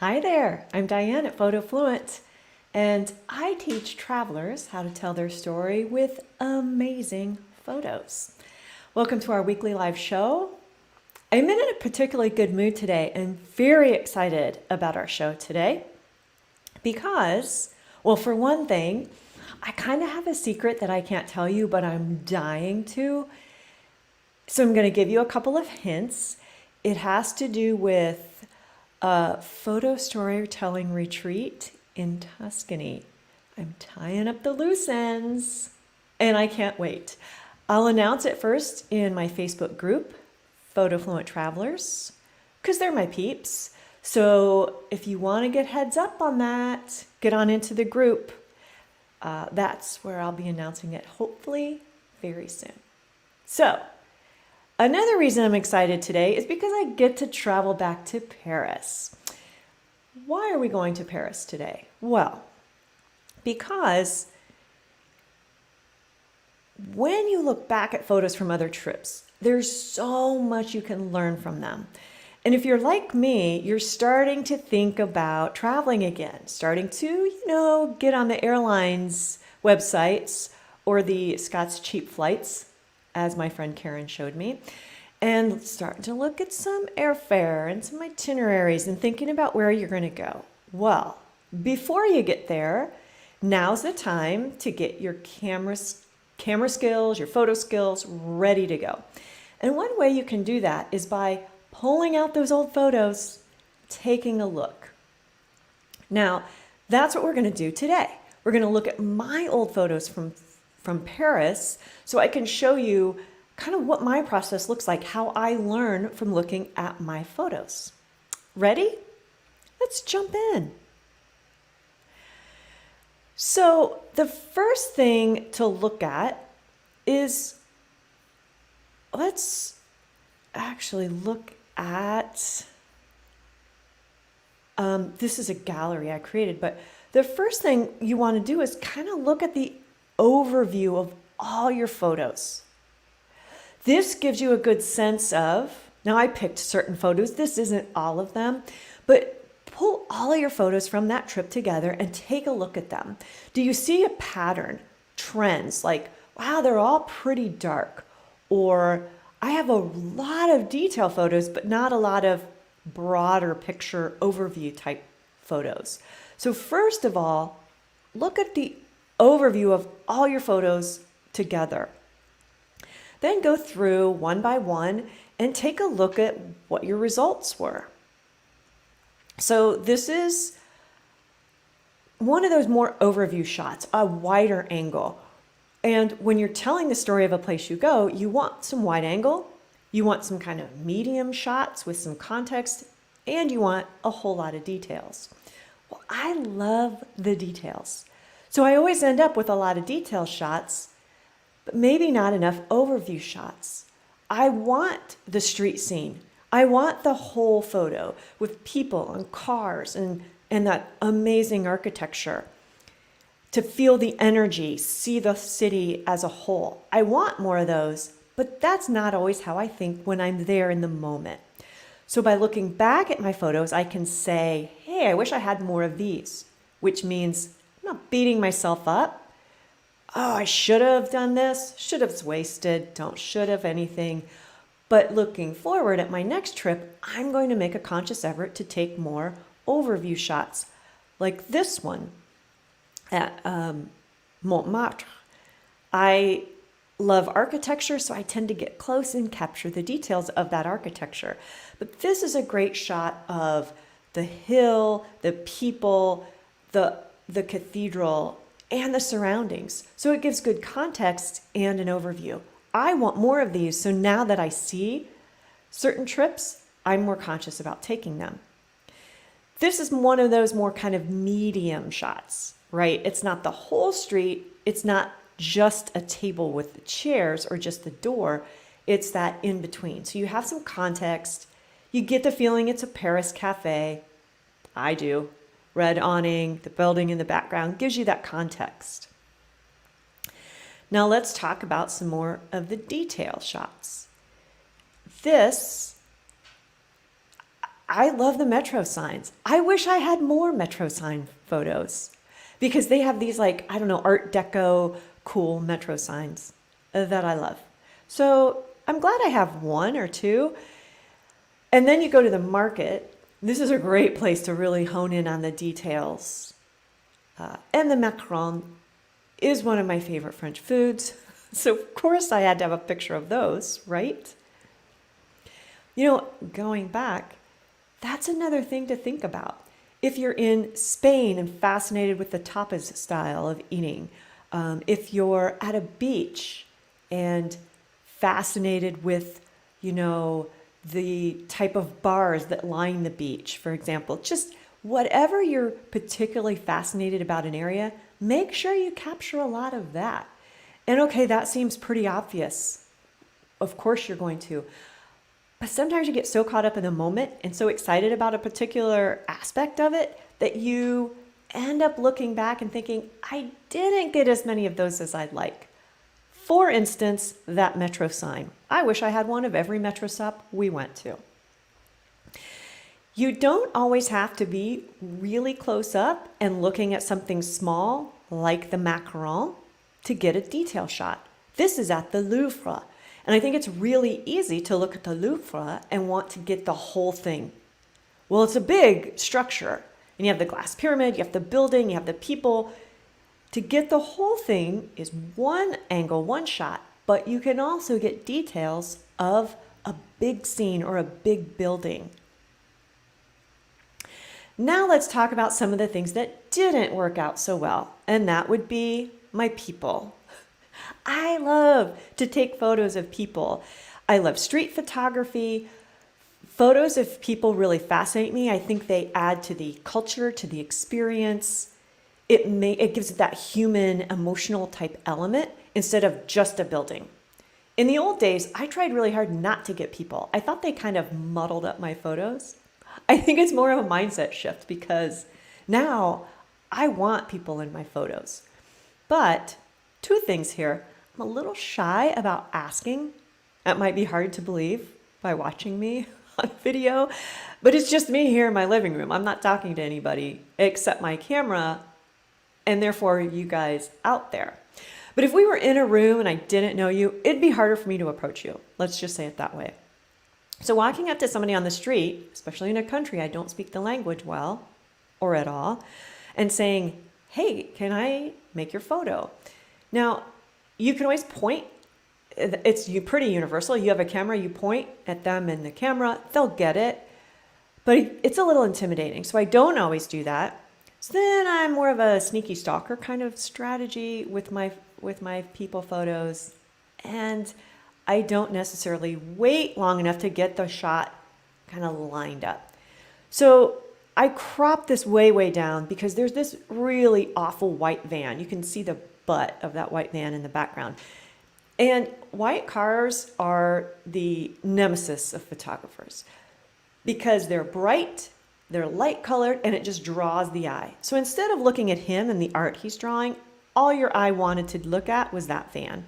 Hi there, I'm Diane at PhotoFluent, and I teach travelers how to tell their story with amazing photos. Welcome to our weekly live show. I'm in a particularly good mood today and very excited about our show today because, well, for one thing, I kind of have a secret that I can't tell you, but I'm dying to. So I'm going to give you a couple of hints. It has to do with a photo storytelling retreat in Tuscany. I'm tying up the loose ends and I can't wait. I'll announce it first in my Facebook group, PhotoFluent Travelers, because they're my peeps. So if you want to get heads up on that, get on into the group. That's where I'll be announcing it hopefully very soon. So another reason I'm excited today is because I get to travel back to Paris. Why are we going to Paris today? Well, because when you look back at photos from other trips, there's so much you can learn from them. And if you're like me, you're starting to think about traveling again, starting to, get on the airlines websites or the Scott's Cheap Flights, as my friend Karen showed me, and starting to look at some airfare and some itineraries and thinking about where you're going to go. Well, before you get there, now's the time to get your camera skills, your photo skills ready to go. And one way you can do that is by pulling out those old photos, taking a look. Now, that's what we're going to do today. We're going to look at my old photos from Paris so I can show you kind of what my process looks like, how I learn from looking at my photos. Ready? Let's jump in. So the first thing to look at is, let's actually look at, this is a gallery I created, but the first thing you want to do is kind of look at the overview of all your photos. This gives you a good sense of, now I picked certain photos, this isn't all of them, but pull all of your photos from that trip together and take a look at them. Do you see a pattern, trends, like, wow, they're all pretty dark, or I have a lot of detail photos, but not a lot of broader picture overview type photos. So first of all, look at the overview of all your photos together. Then go through one by one and take a look at what your results were. So this is one of those more overview shots, a wider angle. And when you're telling the story of a place you go, you want some wide angle, you want some kind of medium shots with some context, and you want a whole lot of details. Well, I love the details. So I always end up with a lot of detail shots, but maybe not enough overview shots. I want the street scene. I want the whole photo with people and cars and that amazing architecture. To feel the energy, see the city as a whole. I want more of those, but that's not always how I think when I'm there in the moment. So by looking back at my photos, I can say, hey, I wish I had more of these, which means I'm not beating myself up. Oh, I should have done this, should have wasted, don't should have anything. But looking forward at my next trip, I'm going to make a conscious effort to take more overview shots, like this one at Montmartre. I love architecture, so I tend to get close and capture the details of that architecture. But this is a great shot of the hill, the people, the cathedral, and the surroundings. So it gives good context and an overview. I want more of these, so now that I see certain trips, I'm more conscious about taking them. This is one of those more kind of medium shots, right? It's not the whole street. It's not just a table with the chairs or just the door. It's that in between. So you have some context. You get the feeling it's a Paris cafe. I do. Red awning, the building in the background gives you that context. Now let's talk about some more of the detail shots. This I love the metro signs. I wish I had more metro sign photos because they have these like, I don't know, Art Deco cool metro signs that I love. So I'm glad I have one or two. And then you go to the market. This is a great place to really hone in on the details. And the macarons is one of my favorite French foods. So of course I had to have a picture of those, right? You know, going back, that's another thing to think about. If you're in Spain and fascinated with the tapas style of eating, if you're at a beach and fascinated with, the type of bars that line the beach, for example, just whatever you're particularly fascinated about an area, make sure you capture a lot of that. And okay, that seems pretty obvious. Of course you're going to. But sometimes you get so caught up in the moment and so excited about a particular aspect of it that you end up looking back and thinking, I didn't get as many of those as I'd like. For instance, that metro sign. I wish I had one of every metro stop we went to. You don't always have to be really close up and looking at something small like the macaron to get a detail shot. This is at the Louvre. And I think it's really easy to look at the Louvre and want to get the whole thing. Well, it's a big structure. And you have the glass pyramid, you have the building, you have the people. To get the whole thing is one angle, one shot, but you can also get details of a big scene or a big building. Now let's talk about some of the things that didn't work out so well, and that would be my people. I love to take photos of people. I love street photography. Photos of people really fascinate me. I think they add to the culture, to the experience. It gives it that human, emotional type element instead of just a building. In the old days, I tried really hard not to get people. I thought they kind of muddled up my photos. I think it's more of a mindset shift because now I want people in my photos. But two things here. I'm a little shy about asking. That might be hard to believe by watching me on video, but it's just me here in my living room. I'm not talking to anybody except my camera and therefore you guys out there. But if we were in a room and I didn't know you, it'd be harder for me to approach you. Let's just say it that way. So walking up to somebody on the street, especially in a country I don't speak the language well or at all, and saying, hey, can I make your photo? Now, you can always point. It's pretty universal. You have a camera, you point at them in the camera, they'll get it. But it's a little intimidating, so I don't always do that. So then I'm more of a sneaky stalker kind of strategy with my people photos. And I don't necessarily wait long enough to get the shot kind of lined up. So I crop this way down because there's this really awful white van. You can see the butt of that white van in the background. And white cars are the nemesis of photographers because they're bright, they're light colored, and it just draws the eye. So instead of looking at him and the art he's drawing, all your eye wanted to look at was that van.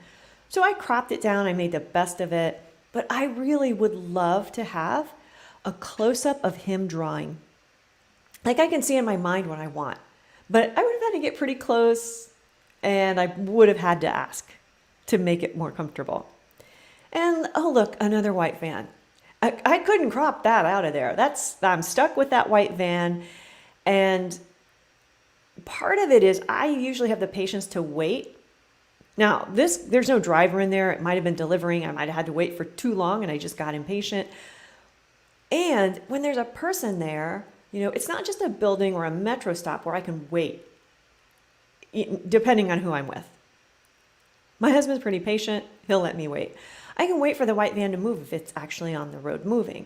So I cropped it down, I made the best of it, but I really would love to have a close-up of him drawing. Like I can see in my mind what I want, but I would have had to get pretty close and I would have had to ask to make it more comfortable. And oh look, another white van. I couldn't crop that out of there. I'm stuck with that white van. And part of it is I usually have the patience to wait. Now, there's no driver in there. It might have been delivering. I might have had to wait for too long and I just got impatient. And when there's a person there, it's not just a building or a metro stop where I can wait, depending on who I'm with. My husband's pretty patient. He'll let me wait. I can wait for the white van to move if it's actually on the road moving.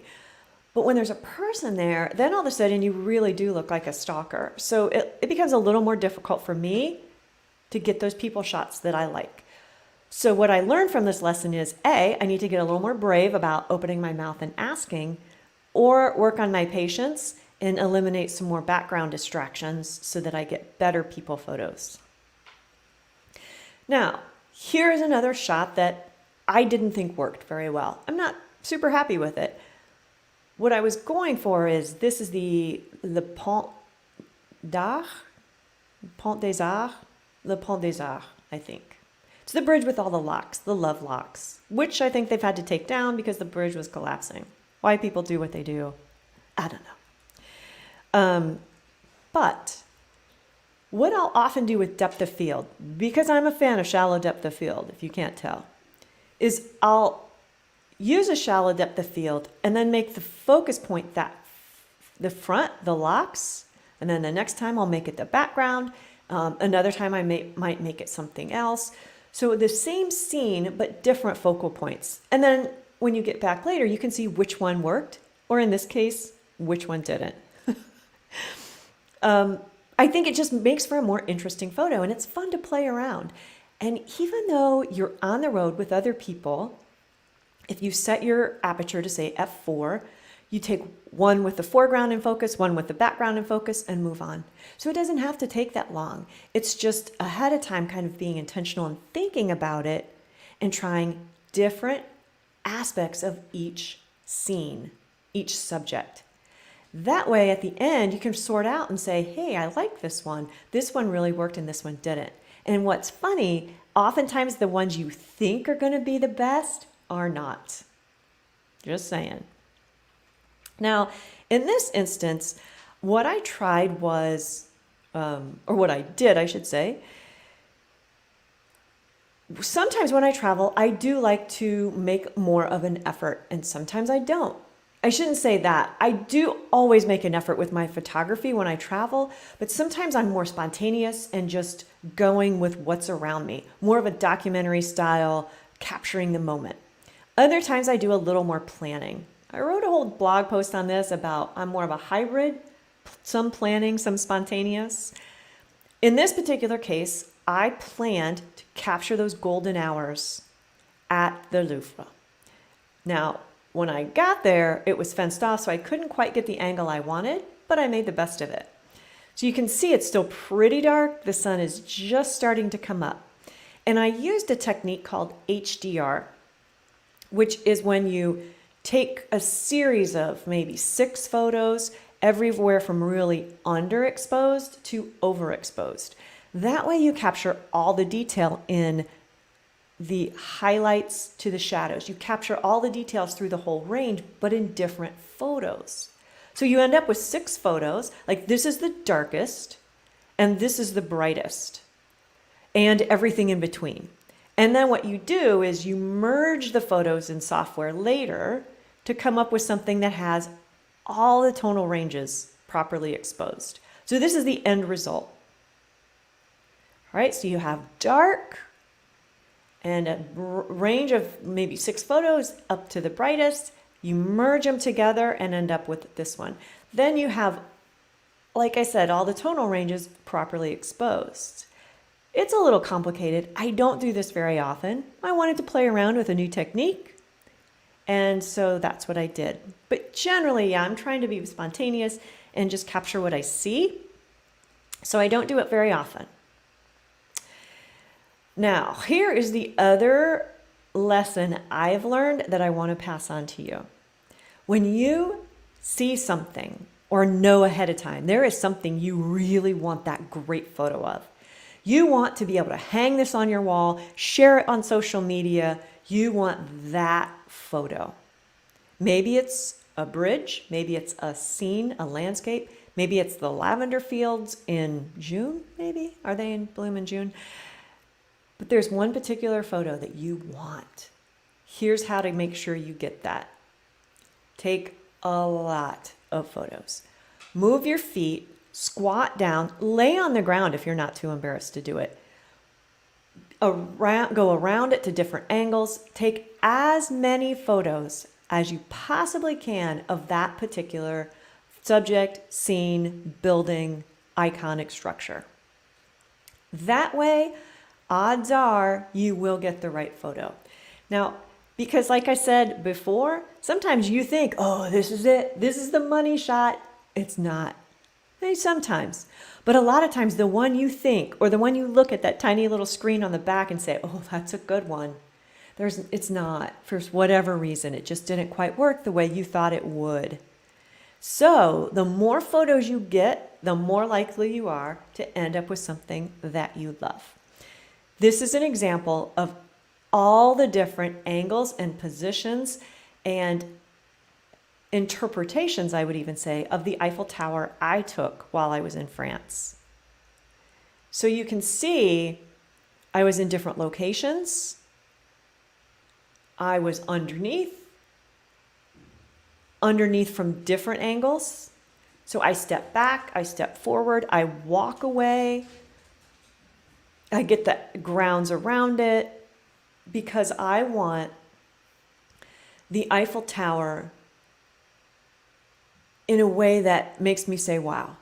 But when there's a person there, then all of a sudden you really do look like a stalker. So it becomes a little more difficult for me to get those people shots that I like. So what I learned from this lesson is I need to get a little more brave about opening my mouth and asking, or work on my patience and eliminate some more background distractions so that I get better people photos. Now, here's another shot that I didn't think worked very well. I'm not super happy with it. what I was going for is this is the d'Arc, Pont des Arts, Le Pont des Arts, I think. It's the bridge with all the locks, the love locks, which I think they've had to take down because the bridge was collapsing. Why people do what they do, I don't know. But what I'll often do with depth of field, because I'm a fan of shallow depth of field, if you can't tell, is I'll use a shallow depth of field and then make the focus point that the front, the locks, and then the next time I'll make it the background. Another time I might make it something else. So the same scene, but different focal points. And then when you get back later, you can see which one worked, or in this case, which one didn't. I think it just makes for a more interesting photo, and it's fun to play around. And even though you're on the road with other people, if you set your aperture to say f4, you take one with the foreground in focus, one with the background in focus, and move on. So it doesn't have to take that long. It's just ahead of time kind of being intentional and thinking about it and trying different aspects of each scene, each subject. That way, at the end, you can sort out and say, hey, I like this one. This one really worked and this one didn't. And what's funny, oftentimes the ones you think are going to be the best are not. Just saying. Now, in this instance, what I tried was, or what I did, I should say, sometimes when I travel, I do like to make more of an effort, and sometimes I don't. I shouldn't say that. I do always make an effort with my photography when I travel, but sometimes I'm more spontaneous and just going with what's around me, more of a documentary style, capturing the moment. Other times I do a little more planning. I wrote a whole blog post on this about I'm more of a hybrid, some planning, some spontaneous. In this particular case, I planned to capture those golden hours at the Louvre. Now, when I got there, it was fenced off, so I couldn't quite get the angle I wanted, but I made the best of it. So you can see it's still pretty dark. The sun is just starting to come up. And I used a technique called HDR, which is when you take a series of maybe 6 photos, everywhere from really underexposed to overexposed. That way you capture all the detail in the highlights to the shadows. You capture all the details through the whole range, but in different photos. So you end up with 6 photos, like this is the darkest, and this is the brightest, and everything in between. And then what you do is you merge the photos in software later to come up with something that has all the tonal ranges properly exposed. So this is the end result. All right, so you have dark and a range of maybe 6 photos up to the brightest. You merge them together and end up with this one. Then you have, like I said, all the tonal ranges properly exposed. It's a little complicated. I don't do this very often. I wanted to play around with a new technique, and so that's what I did. But generally, yeah, I'm trying to be spontaneous and just capture what I see, so I don't do it very often. Now, here is the other lesson I've learned that I want to pass on to you. When you see something or know ahead of time, there is something you really want that great photo of. You want to be able to hang this on your wall, share it on social media. You want that photo. Maybe it's a bridge, maybe it's a scene, a landscape, maybe it's the lavender fields in June, maybe? Are they in bloom in June? But there's one particular photo that you want. Here's how to make sure you get that. Take a lot of photos. Move your feet, squat down, lay on the ground if you're not too embarrassed to do it. Go around it to different angles. Take as many photos as you possibly can of that particular subject, scene, building, iconic structure. That way, odds are you will get the right photo. Now, because like I said before, sometimes you think, oh, this is it. This is the money shot. It's not. Maybe sometimes. But a lot of times the one you think, or the one you look at that tiny little screen on the back and say, oh, that's a good one. It's not. For whatever reason, it just didn't quite work the way you thought it would. So the more photos you get, the more likely you are to end up with something that you love. This is an example of all the different angles and positions and interpretations, I would even say, of the Eiffel Tower I took while I was in France. So you can see I was in different locations. I was underneath from different angles. So I step back, I step forward, I walk away, I get the grounds around it, because I want the Eiffel Tower in a way that makes me say, wow.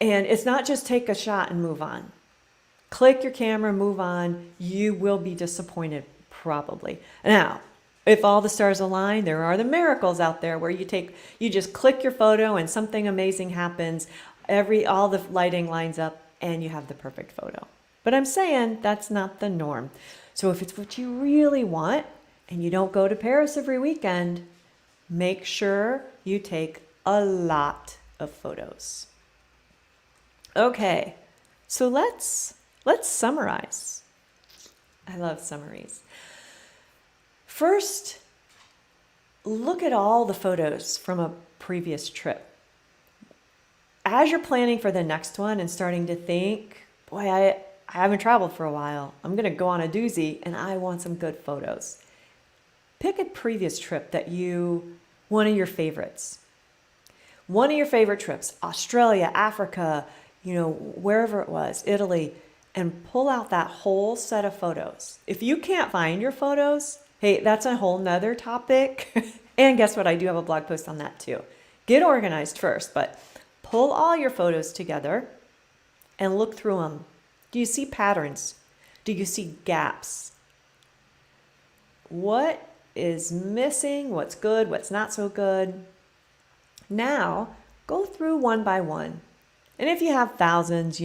And it's not just take a shot and move on. Click your camera, move on. You will be disappointed, probably. Now, if all the stars align, there are the miracles out there where you just click your photo and something amazing happens. All the lighting lines up and you have the perfect photo. But I'm saying that's not the norm. So if it's what you really want and you don't go to Paris every weekend, make sure you take a lot of photos. Okay, so let's summarize. I love summaries. First, look at all the photos from a previous trip. As you're planning for the next one and starting to think, boy, I haven't traveled for a while. I'm going to go on a doozy and I want some good photos. Pick a previous trip one of your favorites. One of your favorite trips, Australia, Africa, wherever it was, Italy, and pull out that whole set of photos. If you can't find your photos, hey, that's a whole nother topic. And guess what? I do have a blog post on that too. Get organized first, but pull all your photos together and look through them. Do you see patterns? Do you see gaps? What is missing? What's good? What's not so good? Now, go through one by one. And if you have thousands,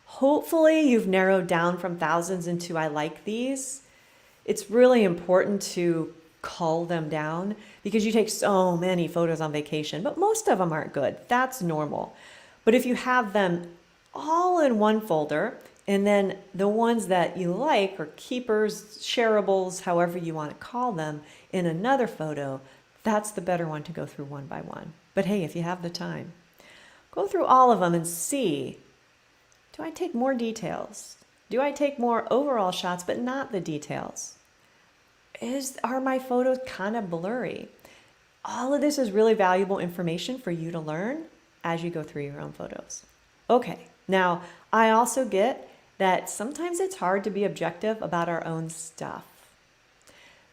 hopefully you've narrowed down from thousands into I like these. It's really important to cull them down because you take so many photos on vacation, but most of them aren't good. That's normal. But if you have them all in one folder, and then the ones that you like, or keepers, shareables, however you want to call them, in another photo, that's the better one to go through one by one. But hey, if you have the time, go through all of them and see, do I take more details? Do I take more overall shots, but not the details? Are my photos kind of blurry? All of this is really valuable information for you to learn as you go through your own photos. Okay, now I also get that sometimes it's hard to be objective about our own stuff,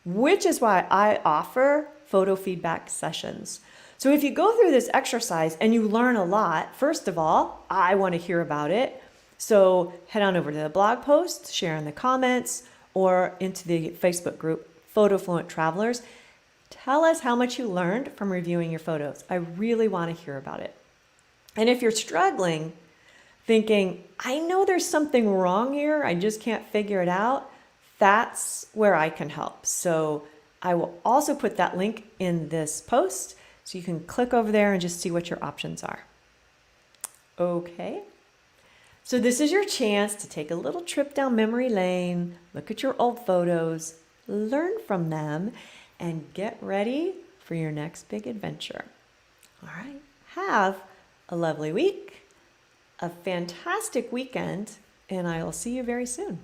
which is why I offer photo feedback sessions. So if you go through this exercise and you learn a lot, first of all, I want to hear about it. So head on over to the blog post, share in the comments, or into the Facebook group, Photo Fluent Travelers. Tell us how much you learned from reviewing your photos. I really want to hear about it. And if you're struggling, thinking, I know there's something wrong here, I just can't figure it out, that's where I can help. So I will also put that link in this post so you can click over there and just see what your options are. Okay. So this is your chance to take a little trip down memory lane, look at your old photos, learn from them, and get ready for your next big adventure. All right. Have a lovely week, a fantastic weekend, and I will see you very soon.